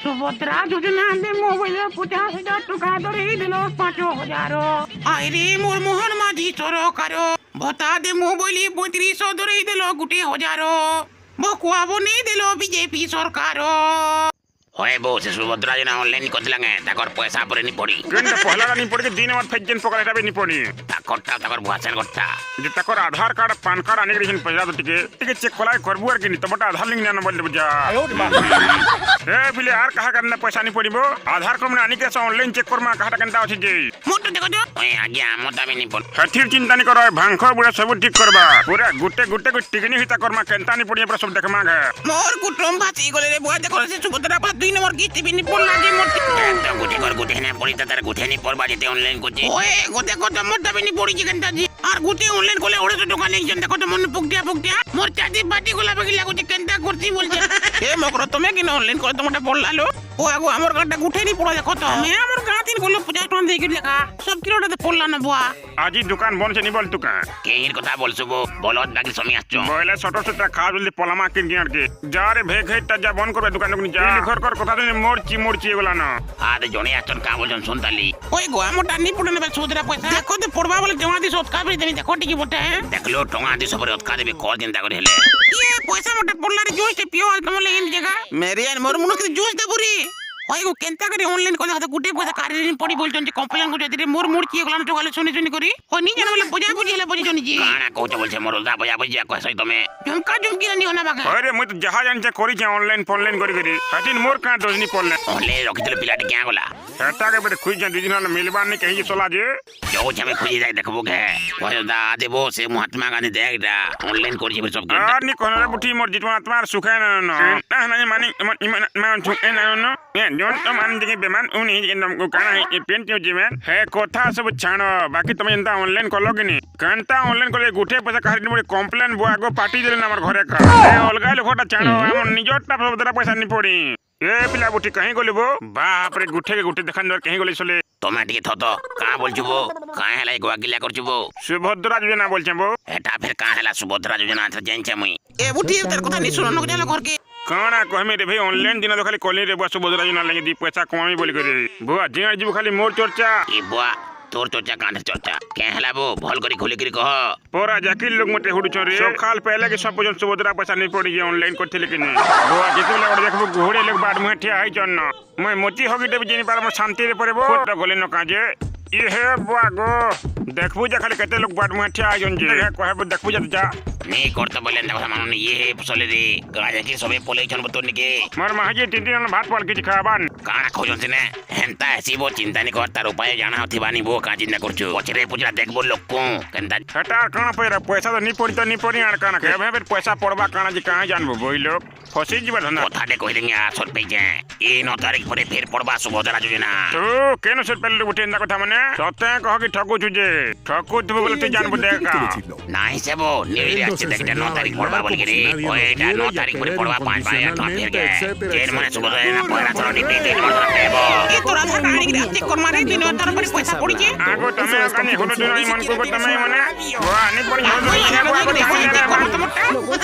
सुभद्रा योजना दे मोबाइल 50,000 टका धरी दिल 5,000 आरे मोर मोहन माझी सरकार भत्ता दे मोबाइल 3500 धरी दिल 1,000 बकुआबो नहीं दिल बीजेपी सरकार होए बो से सुभद्रा जना ऑनलाइन करथिलांगे ताकर पैसा परे नी पड़ी केनटा पहला नी पड़ी के दिन में फेजन पकड़ाटा भी नी पड़ी ताकरटा ताकर भाषण करता जे ताकर आधार कार्ड पैन कार्ड आने के दिन पैसा तो टिके चेक कोला करबू आर के नी तबटा आधार लिंक ना बोल जा ए बिले यार कहा करना पैसा नी पड़ीबो आधार कार्ड में आनी के ऑनलाइन चेक करमा कहाटा केनता अछि जे मोटो देखो जो ओए आज्ञा मोटा भी नी पड़ हथिर चिंता नी करो भांखो बुढ़ा सब ठीक करबा पूरा गुटे गुटे को टिकनी हिता करमा केनता नी पड़ी पर सब देखमा गे मोर कुटुम भाती गले रे बुआ देखो से सुभद्रा पास 2 नंबर किस्ती भी नी पड़ला जे मोटी तो गुटी कर गुटे ने पड़ी तार गुटे नी पड़बा जेते ऑनलाइन कोची ओए गोते गोते मोटा भी नी पड़ी जे केनता जी আর গুটি অনলাইন করলে ওড়ে তো দোকানে একজন দেখো তো মন পুকটিয়া মোর চাঁদি বাটি গোলা বাকি লাগুছে কেনটা করছি বলছে এ মকর তুমি কি অনলাইন করে তোমাটা বললালো ও আগো আমার গাটা গুঠেনি পড়া দেখো তো আমি আমার গা দিন গুলো 50 টাকা দিয়ে লেখা সব কিলোটাতে পড়লা না বুয়া আজি দোকান বন্ধ ছে নি বল তুকা কেহির কথা বলছবো বলত বাকি সময় আসছো বলে ছোট ছোট খা জলদি পলামা কিন গিয়ার কে যারে ভেগ হেটা যা বন্ধ করবে দোকান নি যা ঘর কর কথা দিন মোরচি এগুলা না আরে জনে আসছন কা বলছন শুনতালি ওই গো আমটা নি পড়ে নেবে সুদরা পয়সা দেখো তো পড়বা বলে জমা দি সৎ কাবরি দেনি দেখো টিকি বটে দেখলো টঙ্গা দি সবরে অতকা দেবে কল চিন্তা করে হেলে ये पैसा मोटा पड़ला रे जोश ते पियो तुम ले इन जगह मेरे यार मोर मुनो के जोश दे बुरी ओए गो केनता करे ऑनलाइन कोले हाथ गुटे पैसा कार्य दिन पड़ी बोलचन जे कंप्लेन को जदी मोर मूड किए गलान तो गाले सुनी करी ओ नी जान बोले बजा बुझी हेले बुझी जनी जी काना कोच बोलछे मोर उल्टा बजा बजिया को सही तमे झुमका झुमकी नहीं होना बागा अरे मैं तो जहाज आन करी छे ऑनलाइन करी हटिन मोर का दोजनी पड़ले ओले रखितले पिलाटी क्या गला हेटा के बेटे खुज जा दिदिन मिलबान ने कहि सोला जे जो छमे खुजी जाय देखबो के ओए दा देबो से महात्मा गांधी देखडा ऑनलाइन करी छे सब आ नी कोन रे बुठी मोर जितवा आत्मा सुखे ना ना मानी मान सुखे ना न ए जोन तो मान जे बेमान उनी एकदम को काना है पेंट जो जेमन है कोथा सब छाणो बाकी तुम एंता ऑनलाइन करलो कि नी कांता ऑनलाइन करले गुठे पैसा काढी मोर कंप्लेन बुआ गो पार्टी देले ना हमर घरे का ए अलगा लोखटा छाणो हम निजोटा सबदरा पैसा नी पड़ी ए पिला बुठी कहीं गोलिबो बाप रे गुठे के गुठे देखन कहीं गोली सोले तमे टिके थतो का बोलछबो का हेला गोवा गिला करछबो सुभद्रा योजना बोलछबो एटा फिर का हेला सुभद्रा योजना त जानछे मुई ए बुटी तेर कथा नि सुनो न जाला घर के काना कहमे रे भाई ऑनलाइन दिन तो खाली कॉलेज रे बस सुभद्रा योजना लगे दी पैसा कमाई बोली करे बुआ जेण जीव खाली मोर चर्चा ई बुआ तोर चर्चा कांधे चर्चा के हेला बो भल करी खोली करी कह पोरा जाकिर लोग मते हुडु चोरे सकाल पहले के सब पजन सुभद्रा पैसा नहीं पड़ी ऑनलाइन करथिले कि नहीं बुआ जेतले ओड देखबो घोड़े लोग बाड मुहे ठिया हाई जन्न मैं मोची होगी देब जेनी पार हम शांति रे परेबो तो गोले न काजे ये है बुआ गो देखबो जा खाली कते लोग बाड मुहे ठिया हाई जन जे कहबो देखबो जा नी करते बोले ना मानो ये फसले रे गाजा की सबे पोले छन बतोन के मोर महाजी तीन दिन भात पल के खाबान काना खोजन से ने हेंता ऐसी वो चिंता नहीं करता उपाय जाना होती बानी वो का चिंता करछु पछरे पुजरा देखबो लोग को केंता हटा काना पैरा पैसा तो नहीं पड़ी आर काना के फिर पैसा पड़बा काना जी कहां जानबो बोई लोग फसी जीवा धंधा कथा दे कहि देंगे 800 पे जे ए 9 तारीख परे फिर पड़बा सुभद्रा योजना तो केनो से पहले उठे ना कथा माने सते कह कि ठकु छुजे ठकु तू बोले ते जानबो देखा नाही से वो नीली अच्छे देखते 9 तारीख पड़बा बोल के रे ओएटा 9 तारीख परे पड़बा 5 बार 8 फिर के जेन मने सुभद्रा योजना पैरा थोड़ा डिटे दे मन देबो ए तोरा था गाड़ी के चेक कर मारे दिन तार पर पैसा पड़ी जे आगो तमे कानी होनो दिन मन को तमे माने वा नि पड़ी हो